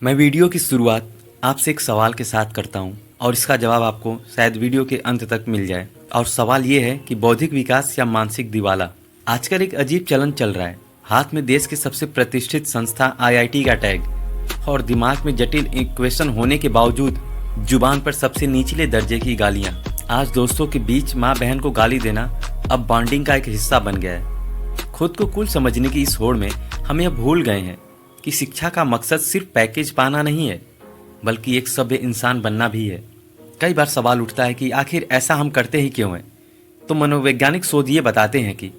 मैं वीडियो की शुरुआत आपसे एक सवाल के साथ करता हूं और इसका जवाब आपको शायद वीडियो के अंत तक मिल जाए। और सवाल ये है कि बौद्धिक विकास या मानसिक दिवाला। आजकल एक अजीब चलन चल रहा है। हाथ में देश के सबसे प्रतिष्ठित संस्था आईआईटी का टैग और दिमाग में जटिल इक्वेशन होने के बावजूद जुबान पर सबसे निचले दर्जे की गालियां। आज दोस्तों के बीच माँ बहन को गाली देना अब बॉन्डिंग का एक हिस्सा बन गया है। खुद को कूल समझने की इस होड़ में हम यह भूल गए हैं कि शिक्षा का मकसद सिर्फ पैकेज पाना नहीं है, बल्कि एक सभ्य इंसान बनना भी है। कई बार सवाल उठता है कि आखिर ऐसा हम करते ही क्यों हैं। तो मनोवैज्ञानिक शोध ये बताते हैं कि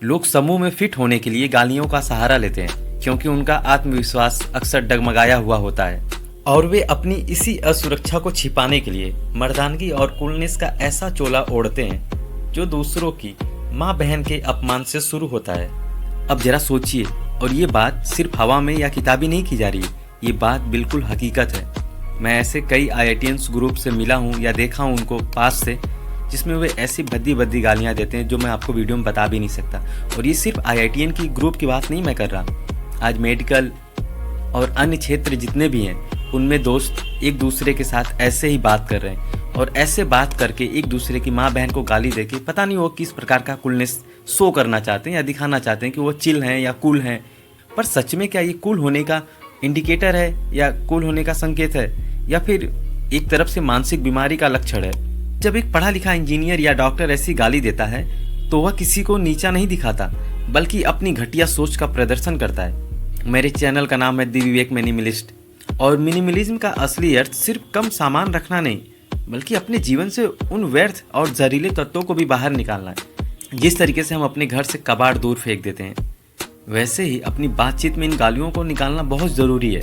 लोग समूह में फिट होने के लिए गालियों का सहारा लेते हैं, क्योंकि उनका आत्मविश्वास अक्सर डगमगाया हुआ होता है और वे अपनी इसी असुरक्षा को छिपाने के लिए मर्दानगी और कूलनेस का ऐसा चोला ओढ़ते हैं जो दूसरों की माँ बहन के अपमान से शुरू होता है। अब जरा सोचिए, और ये बात सिर्फ हवा में या किताबी नहीं की जा रही है, ये बात बिल्कुल हकीकत है। मैं ऐसे कई आईआईटियंस ग्रुप से मिला हूँ या देखा हूँ उनको पास से, जिसमें वे ऐसी भद्दी भद्दी गालियाँ देते हैं जो मैं आपको वीडियो में बता भी नहीं सकता। और ये सिर्फ आईआईटियन की ग्रुप की बात नहीं मैं कर रहा। आज मेडिकल और अन्य क्षेत्र जितने भी हैं उनमें दोस्त एक दूसरे के साथ ऐसे ही बात कर रहे हैं और ऐसे बात करके एक दूसरे की माँ बहन को गाली देके पता नहीं वो किस प्रकार का कूलनेस शो करना चाहते हैं या दिखाना चाहते हैं कि वो चिल हैं या कूल हैं। पर सच में क्या ये कूल होने का इंडिकेटर है या कूल होने का संकेत है, या फिर एक तरफ से मानसिक बीमारी का लक्षण है। जब एक पढ़ा लिखा इंजीनियर या डॉक्टर ऐसी गाली देता है तो वह किसी को नीचा नहीं दिखाता, बल्कि अपनी घटिया सोच का प्रदर्शन करता है। मेरे चैनल का नाम है द विवेक मिनिमलिस्ट, और मिनिमलिज्म का असली अर्थ सिर्फ कम सामान रखना नहीं, बल्कि अपने जीवन से उन व्यर्थ और जहरीले तत्वों को भी बाहर निकालना है। जिस तरीके से हम अपने घर से कबाड़ दूर फेंक देते हैं, वैसे ही अपनी बातचीत में इन गालियों को निकालना बहुत ज़रूरी है।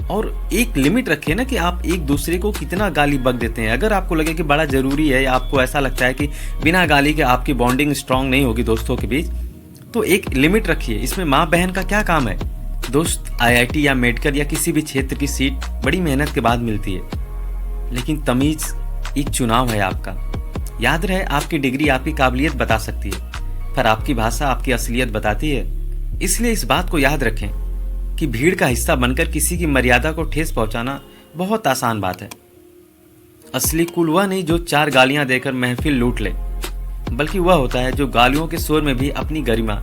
और एक लिमिट रखिए ना कि आप एक दूसरे को कितना गाली बक देते हैं। अगर आपको लगे कि बड़ा ज़रूरी है या आपको ऐसा लगता है कि बिना गाली के आपकी बॉन्डिंग स्ट्रांग नहीं होगी दोस्तों के बीच, तो एक लिमिट रखिए। इसमें माँ बहन का क्या काम है। दोस्त, आईआईटी या मेडिकल या किसी भी क्षेत्र की सीट बड़ी मेहनत के बाद मिलती है, लेकिन तमीज़ एक चुनाव है आपका। याद रहे, आपकी डिग्री आपकी काबिलियत बता सकती है, पर आपकी भाषा आपकी असलियत बताती है। इसलिए इस बात को याद रखें कि भीड़ का हिस्सा बनकर किसी की मर्यादा को ठेस पहुंचाना बहुत आसान बात है। असली कूल वह नहीं जो 4 गालियां देकर महफिल लूट ले, बल्कि वह होता है जो गालियों के शोर में भी अपनी गरिमा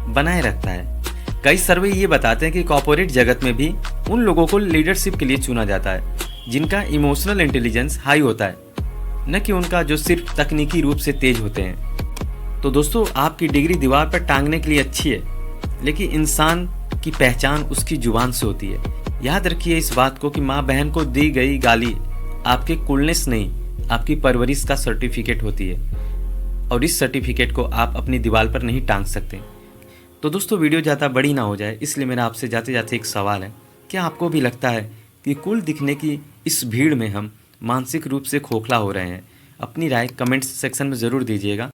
बनाए रखता है। कई सर्वे ये बताते हैं कि कॉर्पोरेट जगत में भी उन लोगों को लीडरशिप के लिए चुना जाता है जिनका इमोशनल इंटेलिजेंस हाई होता है, न कि उनका जो सिर्फ तकनीकी रूप से तेज होते हैं। तो दोस्तों, आपकी डिग्री दीवार पर टांगने के लिए अच्छी है, लेकिन इंसान की पहचान उसकी जुबान से होती है। याद रखिए इस बात को कि माँ बहन को दी गई गाली आपके कूलनेस नहीं, आपकी परवरिश का सर्टिफिकेट होती है, और इस सर्टिफिकेट को आप अपनी दीवार पर नहीं टांग सकते। तो दोस्तों, वीडियो ज़्यादा बड़ी ना हो जाए, इसलिए मेरा आपसे जाते जाते एक सवाल है। क्या आपको भी लगता है कि कूल दिखने की इस भीड़ में हम मानसिक रूप से खोखला हो रहे हैं? अपनी राय कमेंट्स सेक्शन में ज़रूर दीजिएगा।